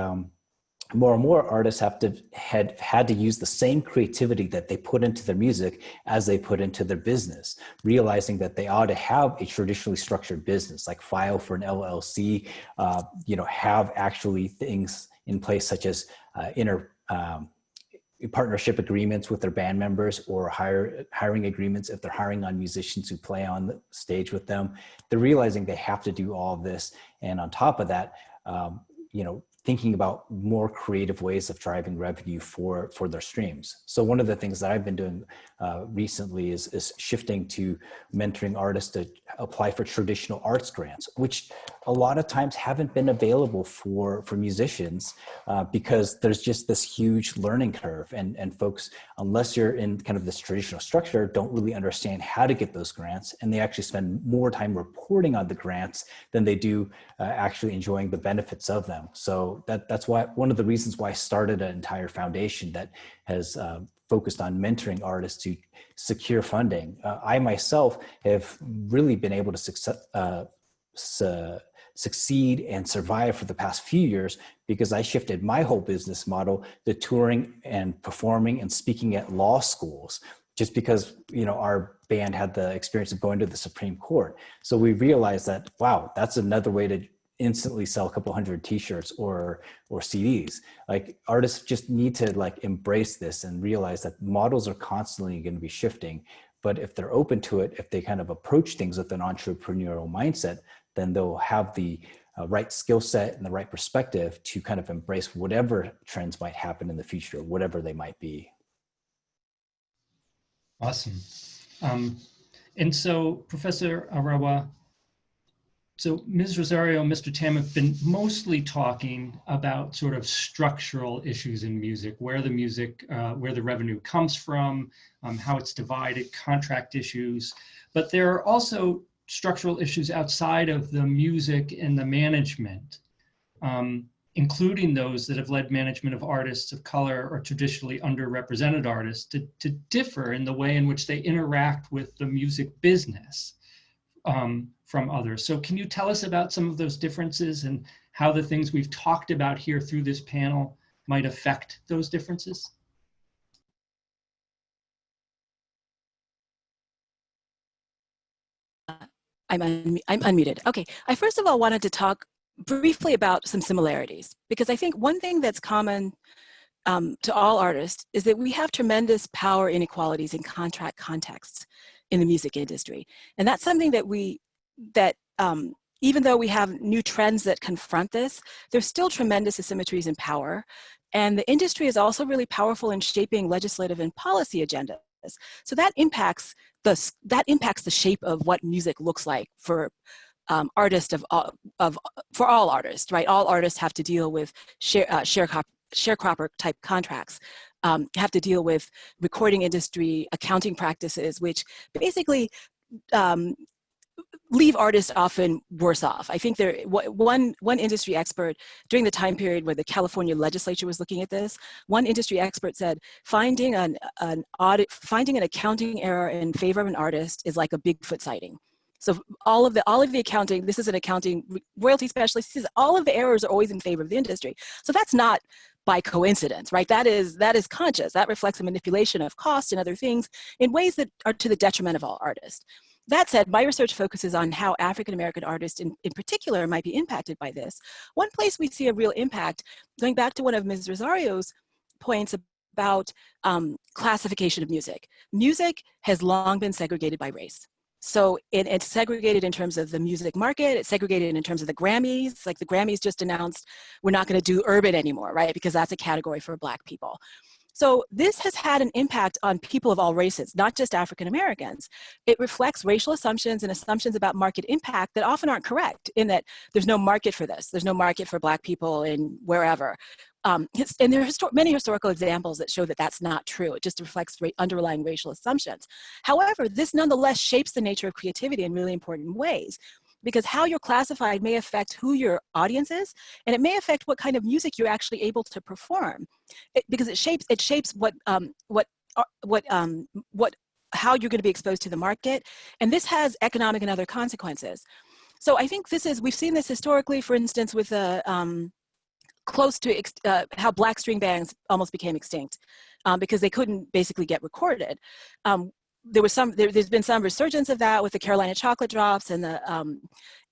more and more artists had to use the same creativity that they put into their music as they put into their business, realizing that they ought to have a traditionally structured business, like file for an LLC, have actually things in place such as partnership agreements with their band members or hiring agreements if they're hiring on musicians who play on the stage with them. They're realizing they have to do all of this. And on top of that, thinking about more creative ways of driving revenue for their streams. So one of the things that I've been doing recently is shifting to mentoring artists to apply for traditional arts grants, which a lot of times haven't been available for musicians because there's just this huge learning curve. And folks, unless you're in kind of this traditional structure, don't really understand how to get those grants. And they actually spend more time reporting on the grants than they do actually enjoying the benefits of them. So that's why one of the reasons why I started an entire foundation that has focused on mentoring artists to secure funding. I myself have really been able to succeed and survive for the past few years because I shifted my whole business model to touring and performing and speaking at law schools, just because, our band had the experience of going to the Supreme Court. So we realized that, wow, that's another way to instantly sell a couple hundred t-shirts or CDs. Like, artists just need to embrace this and realize that models are constantly going to be shifting. But if they're open to it, if they kind of approach things with an entrepreneurial mindset, then they'll have the right skill set and the right perspective to kind of embrace whatever trends might happen in the future, whatever they might be. Awesome. And so, Professor Arewa, so Ms. Rosario and Mr. Tam have been mostly talking about sort of structural issues in music, where the revenue comes from, how it's divided, contract issues. But there are also structural issues outside of the music and the management, including those that have led management of artists of color or traditionally underrepresented artists to differ in the way in which they interact with the music business from others. So can you tell us about some of those differences and how the things we've talked about here through this panel might affect those differences? I'm unmuted. Okay. I first of all wanted to talk briefly about some similarities, because I think one thing that's common to all artists is that we have tremendous power inequalities in contract contexts in the music industry. And that's something that even though we have new trends that confront this, there's still tremendous asymmetries in power. And the industry is also really powerful in shaping legislative and policy agendas. So that impacts the shape of what music looks like for artists for all artists, right? All artists have to deal with sharecropper type contracts, have to deal with recording industry accounting practices, which basically leave artists often worse off. I think one industry expert during the time period where the California legislature was looking at this, one industry expert said, finding an accounting error in favor of an artist is like a Bigfoot sighting. So all of the accounting, this is an accounting royalty specialist, says all of the errors are always in favor of the industry. So that's not by coincidence, right? That is conscious. That reflects a manipulation of cost and other things in ways that are to the detriment of all artists. That said, my research focuses on how African-American artists in particular might be impacted by this. One place we see a real impact, going back to one of Ms. Rosario's points about classification of music. Music has long been segregated by race. So it's segregated in terms of the music market, it's segregated in terms of the Grammys. Like the Grammys just announced, we're not gonna do urban anymore, right? Because that's a category for Black people. So this has had an impact on people of all races, not just African Americans. It reflects racial assumptions and assumptions about market impact that often aren't correct, in that there's no market for this. There's no market for Black people in wherever. And there are many historical examples that show that that's not true. It just reflects underlying racial assumptions. However, this nonetheless shapes the nature of creativity in really important ways, because how you're classified may affect who your audience is, and it may affect what kind of music you're actually able to perform, because it shapes how you're going to be exposed to the market, and this has economic and other consequences. So I think we've seen this historically, for instance, with close to how Black string bands almost became extinct because they couldn't basically get recorded. There's been some resurgence of that with the Carolina Chocolate Drops and the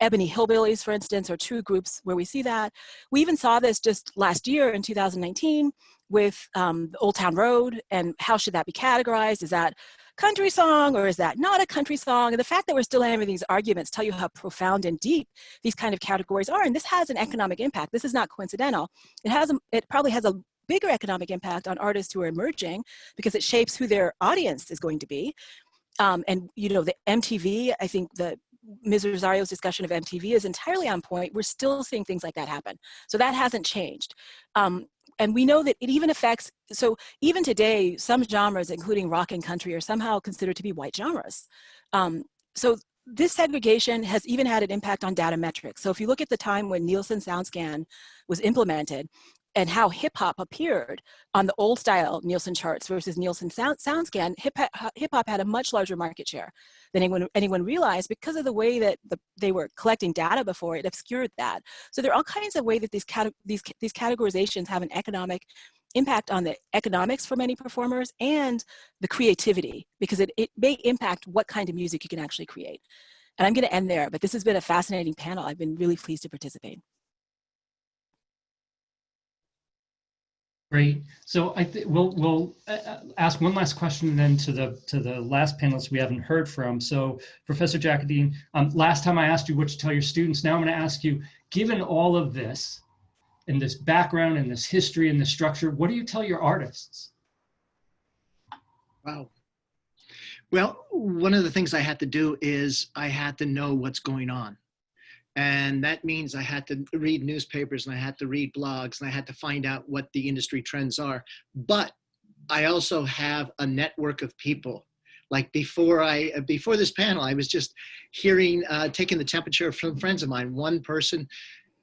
Ebony Hillbillies, for instance, are two groups where we see that. We even saw this just last year in 2019 with the Old Town Road, and how should that be categorized? Is that country song or is that not a country song? And the fact that we're still having these arguments tell you how profound and deep these kind of categories are. And this has an economic impact. This is not coincidental. It probably has a bigger economic impact on artists who are emerging because it shapes who their audience is going to be. And the MTV, I think Ms. Rosario's discussion of MTV is entirely on point. We're still seeing things like that happen. So that hasn't changed. And we know that it even affects, so even today, some genres, including rock and country, are somehow considered to be white genres. So this segregation has even had an impact on data metrics. So if you look at the time when Nielsen SoundScan was implemented, and how hip hop appeared on the old style Nielsen charts versus Nielsen SoundScan, hip hop had a much larger market share than anyone realized, because of the way that they were collecting data before. It obscured that. So there are all kinds of ways that these categorizations have an economic impact on the economics for many performers and the creativity, because it may impact what kind of music you can actually create. And I'm going to end there, but this has been a fascinating panel. I've been really pleased to participate. Great. So we'll ask one last question then to the last panelist we haven't heard from. So Professor Jaccodine, last time I asked you what to tell your students. Now I'm going to ask you, given all of this and this background and this history and this structure, what do you tell your artists? Wow. Well, one of the things I had to do is I had to know what's going on. And that means I had to read newspapers and I had to read blogs and I had to find out what the industry trends are. But I also have a network of people. Like before this panel, I was just taking the temperature from friends of mine. One person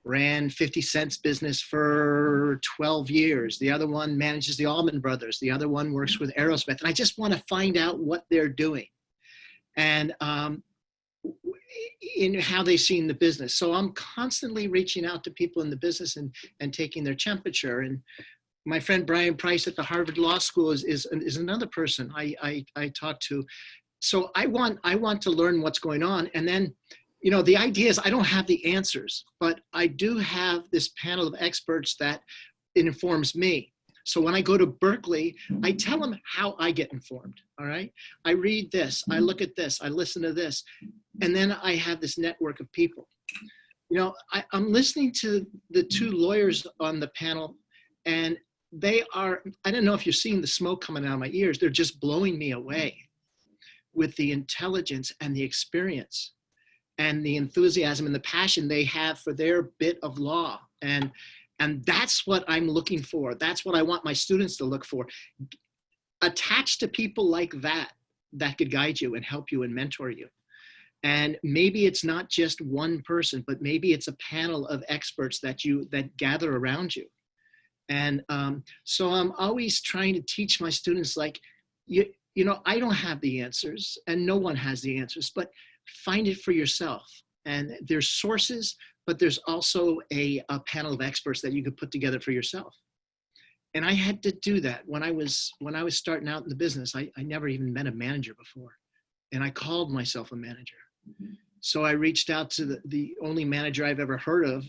ran 50 Cent's business for 12 years. The other one manages the Allman Brothers. The other one works with Aerosmith. And I just want to find out what they're doing and in how they see in the business. So I'm constantly reaching out to people in the business and taking their temperature. And my friend Brian Price at the Harvard Law School is another person I talk to. So I want to learn what's going on. And then the idea is I don't have the answers, but I do have this panel of experts that it informs me. So when I go to Berklee, I tell them how I get informed, all right? I read this, I look at this, I listen to this, and then I have this network of people. I'm listening to the two lawyers on the panel, and they are, I don't know if you're seeing the smoke coming out of my ears, they're just blowing me away with the intelligence and the experience and the enthusiasm and the passion they have for their bit of law. And that's what I'm looking for. That's what I want my students to look for. Attached to people like that could guide you and help you and mentor you. And maybe it's not just one person, but maybe it's a panel of experts that gather around you. And so I'm always trying to teach my students, like, I don't have the answers and no one has the answers, but find it for yourself. And there's sources, but there's also a panel of experts that you could put together for yourself. And I had to do that when I was starting out in the business. I never even met a manager before, and I called myself a manager. So I reached out to the only manager I've ever heard of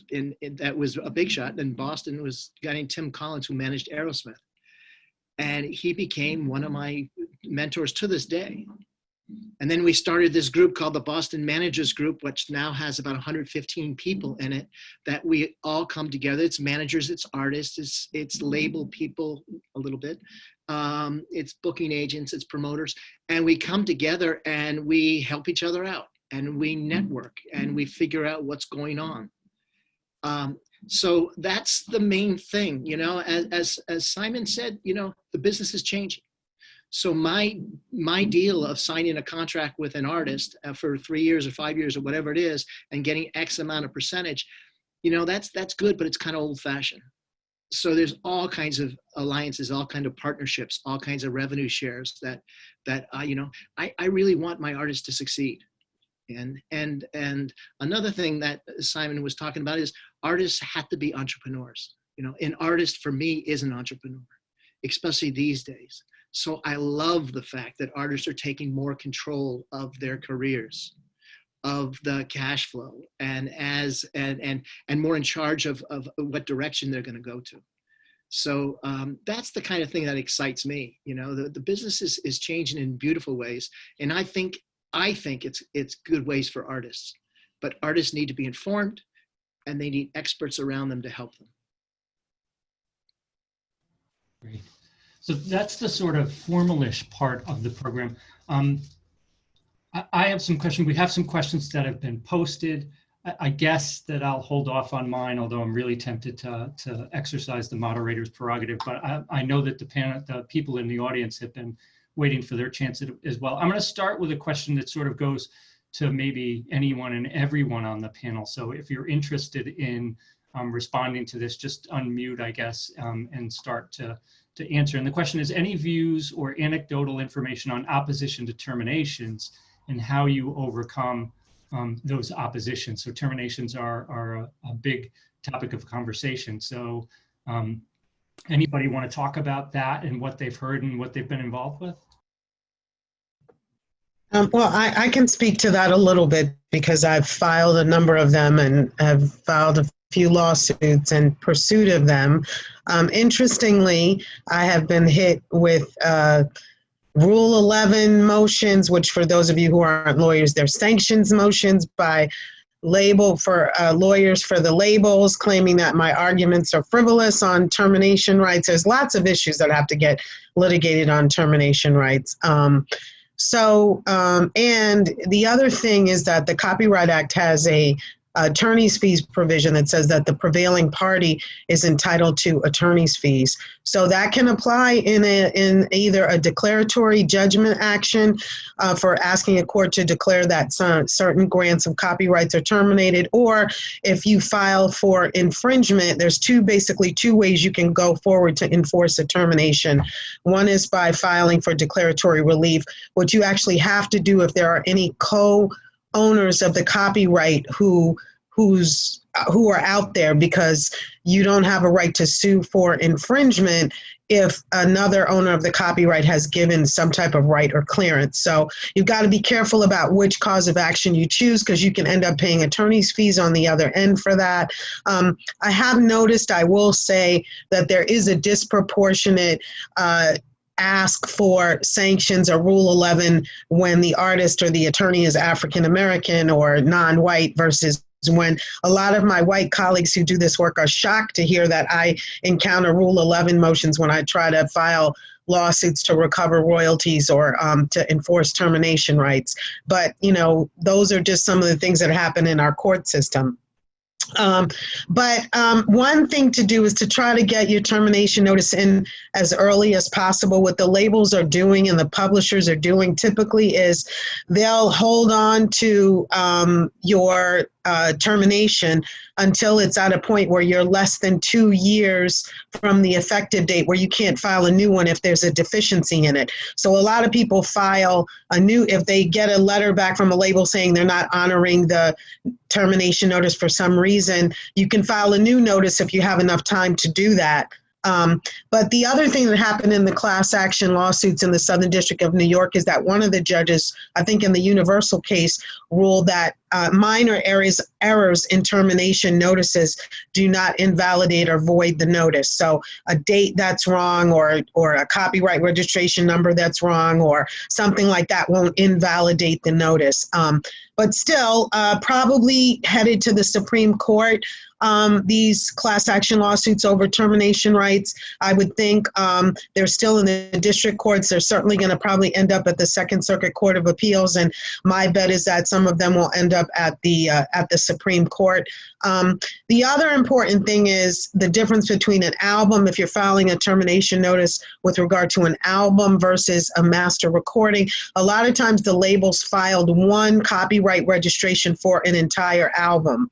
that was a big shot in Boston, was a guy named Tim Collins, who managed Aerosmith. And he became one of my mentors to this day. And then we started this group called the Boston Managers Group, which now has about 115 people in it, that we all come together. It's managers, it's artists, it's label people a little bit. It's booking agents, it's promoters. And we come together and we help each other out, and we network and we figure out what's going on. So that's the main thing, as Simon said, the business is changing. So my deal of signing a contract with an artist for 3 years or 5 years or whatever it is, and getting X amount of percentage, that's good, but it's kind of old fashioned. So there's all kinds of alliances, all kinds of partnerships, all kinds of revenue shares that I really want my artists to succeed. And another thing that Simon was talking about is artists have to be entrepreneurs. An artist for me is an entrepreneur, especially these days. So I love the fact that artists are taking more control of their careers, of the cash flow, and more in charge of what direction they're going to go to. So that's the kind of thing that excites me. The business is changing in beautiful ways, and I think it's good ways for artists. But artists need to be informed, and they need experts around them to help them. Great. So that's the sort of formalish part of the program. I have some questions. We have some questions that have been posted. I guess that I'll hold off on mine, although I'm really tempted to exercise the moderator's prerogative. But I know that the people in the audience have been waiting for their chance as well. I'm going to start with a question that sort of goes to maybe anyone and everyone on the panel. So if you're interested in responding to this, just unmute, I guess, and start to answer. And the question is, any views or anecdotal information on opposition to terminations and how you overcome those oppositions? So terminations are a big topic of conversation. So anybody want to talk about that and what they've heard and what they've been involved with? Well, I can speak to that a little bit because I've filed a number of them and have filed a few lawsuits in pursuit of them. Interestingly, I have been hit with Rule 11 motions, which for those of you who aren't lawyers, they're sanctions motions by lawyers for the labels, claiming that my arguments are frivolous on termination rights. There's lots of issues that have to get litigated on termination rights. And the other thing is that the Copyright Act has a attorney's fees provision that says that the prevailing party is entitled to attorney's fees. So that can apply in either a declaratory judgment action for asking a court to declare that certain grants of copyrights are terminated, or if you file for infringement, there's basically two ways you can go forward to enforce a termination. One is by filing for declaratory relief, which you actually have to do if there are any owners of the copyright who are out there, because you don't have a right to sue for infringement if another owner of the copyright has given some type of right or clearance. So you've got to be careful about which cause of action you choose, because you can end up paying attorney's fees on the other end for that. I have noticed, I will say, that there is a disproportionate ask for sanctions or Rule 11 when the artist or the attorney is African American or non-white, versus when a lot of my white colleagues who do this work are shocked to hear that I encounter Rule 11 motions when I try to file lawsuits to recover royalties or to enforce termination rights. But, you know, those are just some of the things that happen in our court system. But one thing to do is to try to get your termination notice in as early as possible. What the labels are doing and the publishers are doing typically is they'll hold on to your termination until it's at a point where you're less than 2 years from the effective date, where you can't file a new one if there's a deficiency in it. So a lot of people file a new, if they get a letter back from a label saying they're not honoring the termination notice for some reason, you can file a new notice if you have enough time to do that. But the other thing that happened in the class action lawsuits in the Southern District of New York is that one of the judges, I think in the Universal case, ruled that minor errors in termination notices do not invalidate or void the notice. So a date that's wrong, or a copyright registration number that's wrong, or something like that won't invalidate the notice. But still, probably headed to the Supreme Court. These class action lawsuits over termination rights, I would think they're still in the district courts. They're certainly going to probably end up at the Second Circuit Court of Appeals, and my bet is that some of them will end up at the Supreme Court. The other important thing is the difference between an album, if you're filing a termination notice with regard to an album versus a master recording. A lot of times the labels filed one copyright registration for an entire album.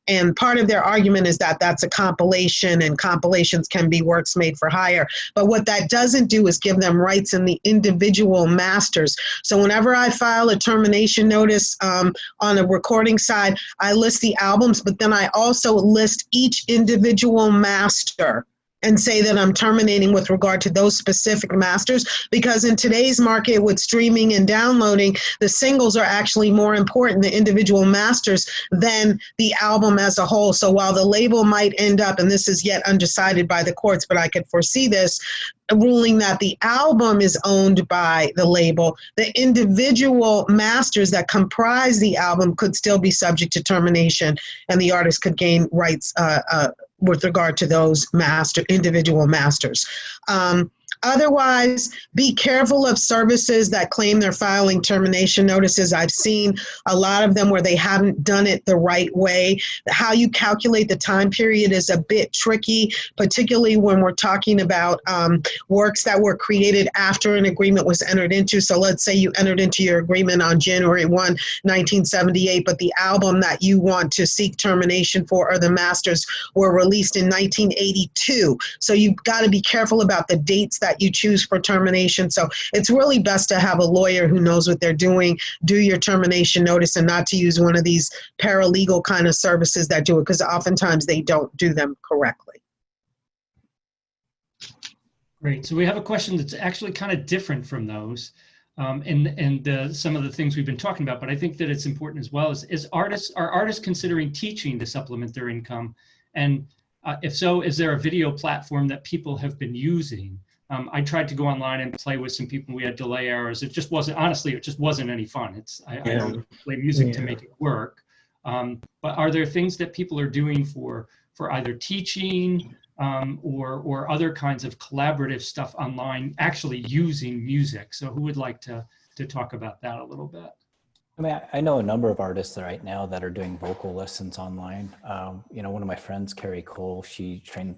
And part of their argument is that that's a compilation, and compilations can be works made for hire. But what that doesn't do is give them rights in the individual masters. So whenever I file a termination notice on a recording side, I list the albums, but then I also list each individual master and say that I'm terminating with regard to those specific masters, because in today's market with streaming and downloading, the singles are actually more important, the individual masters, than the album as a whole. So while the label might end up, and this is yet undecided by the courts, but I could foresee this, ruling that the album is owned by the label, the individual masters that comprise the album could still be subject to termination, and the artist could gain rights with regard to those individual masters. Otherwise, be careful of services that claim they're filing termination notices. I've seen a lot of them where they haven't done it the right way. How you calculate the time period is a bit tricky, particularly when we're talking about works that were created after an agreement was entered into. So let's say you entered into your agreement on January 1, 1978, but the album that you want to seek termination for, or the masters, were released in 1982. So you've got to be careful about the dates that you choose for termination. So it's really best to have a lawyer who knows what they're doing, do your termination notice, and not to use one of these paralegal kind of services that do it, because oftentimes they don't do them correctly. Great. So we have a question that's actually kind of different from those and some of the things we've been talking about, but I think that it's important as well. Are artists considering teaching to supplement their income? And if so, is there a video platform that people have been using? I tried to go online and play with some people. We had delay errors. It just wasn't, honestly, it just wasn't any fun. I don't play music to make it work. But are there things that people are doing for either teaching or other kinds of collaborative stuff online, actually using music? So who would like to talk about that a little bit? I mean, I know a number of artists right now that are doing vocal lessons online. You know, one of my friends, Carrie Cole, she trained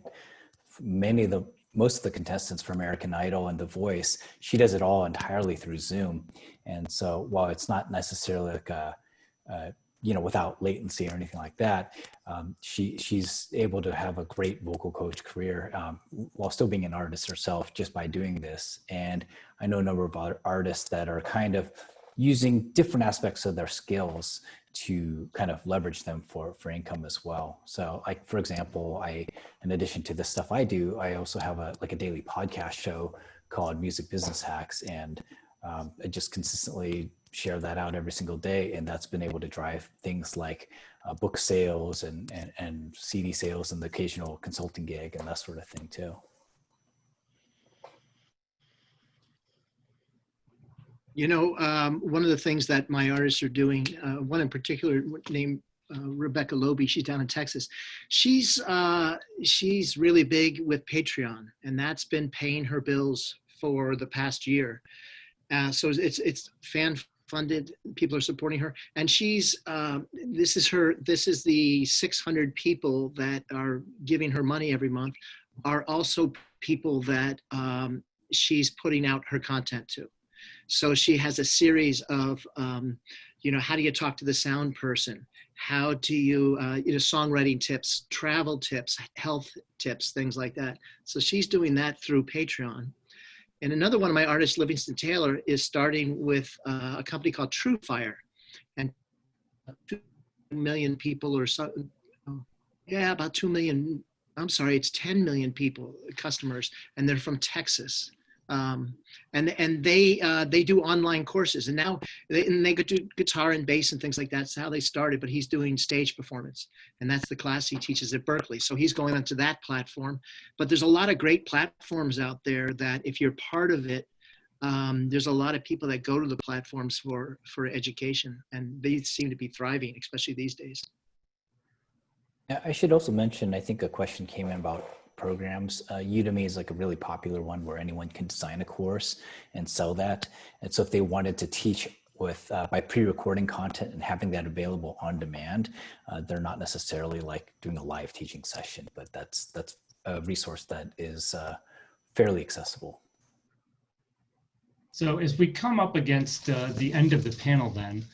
most of the contestants for American Idol and The Voice. She does it all entirely through Zoom. And so while it's not necessarily like you know, without latency or anything like that, she's able to have a great vocal coach career while still being an artist herself, just by doing this. And I know a number of artists that are kind of using different aspects of their skills to kind of leverage them for income as well. So like, for example, in addition to the stuff I do, I also have a daily podcast show called Music Business Hacks. And I just consistently share that out every single day. And that's been able to drive things like book sales and CD sales and the occasional consulting gig and that sort of thing too. You know, one of the things that my artists are doing, one in particular named Rebecca Loby, she's down in Texas. She's really big with Patreon, and that's been paying her bills for the past year. So it's fan funded. People are supporting her, and she's this is the 600 people that are giving her money every month are also people that she's putting out her content to. So she has a series of, you know, how do you talk to the sound person? How do you, you know, songwriting tips, travel tips, health tips, things like that. So she's doing that through Patreon. And another one of my artists, Livingston Taylor, is starting with a company called TrueFire. And 2 million people or so, yeah, about 2 million, I'm sorry, it's 10 million people, customers, and they're from Texas. And they do online courses, and now they go do guitar and bass and things like that. That's how they started, but he's doing stage performance, and that's the class he teaches at Berklee. So he's going onto that platform. But there's a lot of great platforms out there that if you're part of it, there's a lot of people that go to the platforms for education, and they seem to be thriving, especially these days. I should also mention, I think a question came in about programs. Udemy is like a really popular one where anyone can design a course and sell that. And so if they wanted to teach with by pre-recording content and having that available on demand, they're not necessarily like doing a live teaching session, but that's a resource that is fairly accessible. So as we come up against the end of the panel then,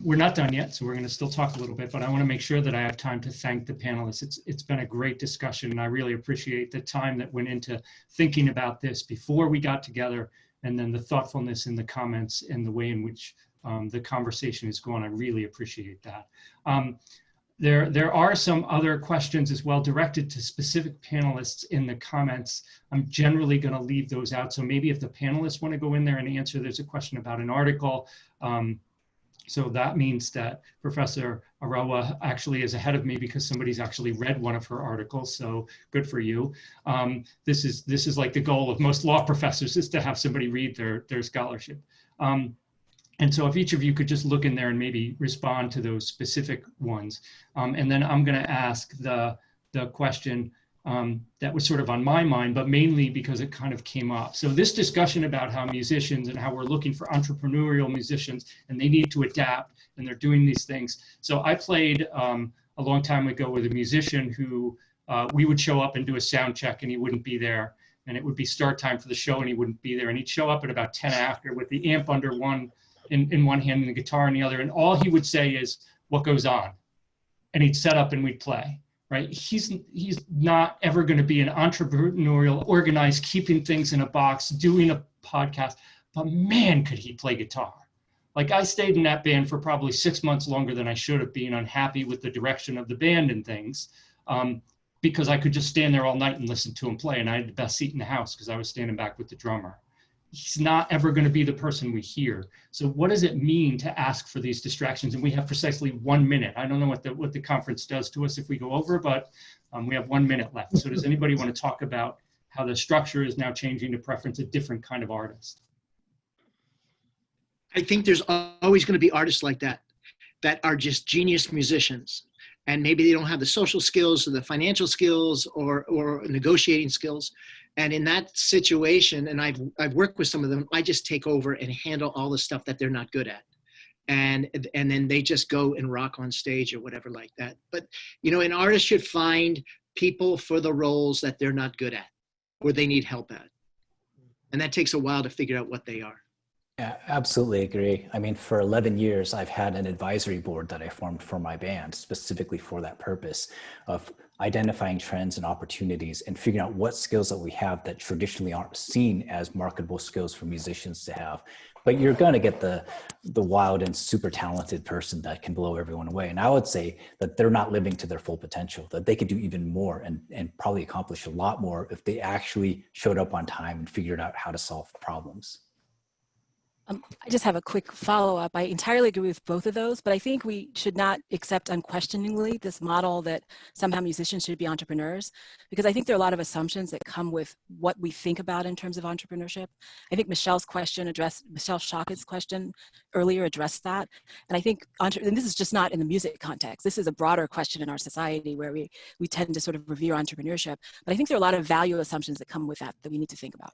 we're not done yet, so we're going to still talk a little bit, but I want to make sure that I have time to thank the panelists. It's been a great discussion, and I really appreciate the time that went into thinking about this before we got together, and then the thoughtfulness in the comments and the way in which the conversation is going. I really appreciate that. There are some other questions as well directed to specific panelists in the comments. I'm generally going to leave those out. So maybe if the panelists want to go in there and answer, there's a question about an article. So that means that Professor Arewa actually is ahead of me because somebody's actually read one of her articles. So good for you. This is like the goal of most law professors, is to have somebody read their scholarship. And so if each of you could just look in there and maybe respond to those specific ones. And then I'm going to ask the question that was sort of on my mind, but mainly because it kind of came up. So this discussion about how musicians and how we're looking for entrepreneurial musicians and they need to adapt and they're doing these things. So I played a long time ago with a musician who we would show up and do a sound check and he wouldn't be there. And it would be start time for the show and he wouldn't be there. And he'd show up at about 10 after with the amp under in one hand and the guitar in the other. And all he would say is, what goes on? And he'd set up and we'd play, right? He's not ever going to be an entrepreneurial, organized, keeping things in a box, doing a podcast, but man, could he play guitar. Like I stayed in that band for probably 6 months longer than I should have, been unhappy with the direction of the band and things, because I could just stand there all night and listen to him play. And I had the best seat in the house because I was standing back with the drummer. He's not ever going to be the person we hear. So what does it mean to ask for these distractions? And we have precisely 1 minute. I don't know what the conference does to us if we go over, but we have 1 minute left. So does anybody want to talk about how the structure is now changing to preference a different kind of artist? I think there's always going to be artists like that are just genius musicians. And maybe they don't have the social skills or the financial skills or negotiating skills. And in that situation, and I've worked with some of them, I just take over and handle all the stuff that they're not good at. And then they just go and rock on stage or whatever like that. But, you know, an artist should find people for the roles that they're not good at or they need help at. And that takes a while to figure out what they are. Yeah, absolutely agree. I mean, for 11 years, I've had an advisory board that I formed for my band specifically for that purpose of identifying trends and opportunities and figuring out what skills that we have that traditionally aren't seen as marketable skills for musicians to have. But you're going to get the wild and super talented person that can blow everyone away. And I would say that they're not living to their full potential, that they could do even more and probably accomplish a lot more if they actually showed up on time and figured out how to solve problems. I just have a quick follow-up. I entirely agree with both of those, but I think we should not accept unquestioningly this model that somehow musicians should be entrepreneurs, because I think there are a lot of assumptions that come with what we think about in terms of entrepreneurship. I think Michelle Schockett's question earlier addressed that. And I think, and this is just not in the music context, this is a broader question in our society where we tend to sort of revere entrepreneurship, but I think there are a lot of value assumptions that come with that we need to think about.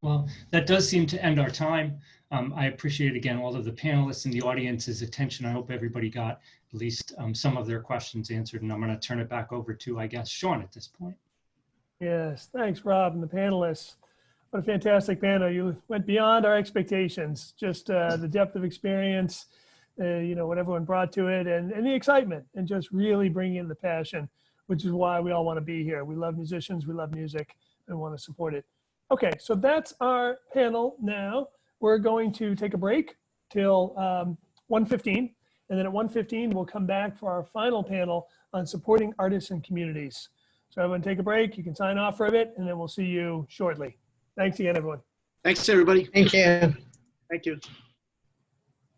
Well, that does seem to end our time. I appreciate, again, all of the panelists and the audience's attention. I hope everybody got at least some of their questions answered, and I'm going to turn it back over to, I guess, Sean at this point. Yes, thanks, Rob, and the panelists. What a fantastic panel. You went beyond our expectations, just the depth of experience, you know, what everyone brought to it, and the excitement, and just really bringing in the passion, which is why we all want to be here. We love musicians, we love music, and want to support it. Okay, so that's our panel now. We're going to take a break till 1:15, and then at 1:15, we'll come back for our final panel on supporting artists and communities. So everyone take a break, you can sign off for a bit, and then we'll see you shortly. Thanks again, everyone. Thanks, everybody. Thank you. Thank you.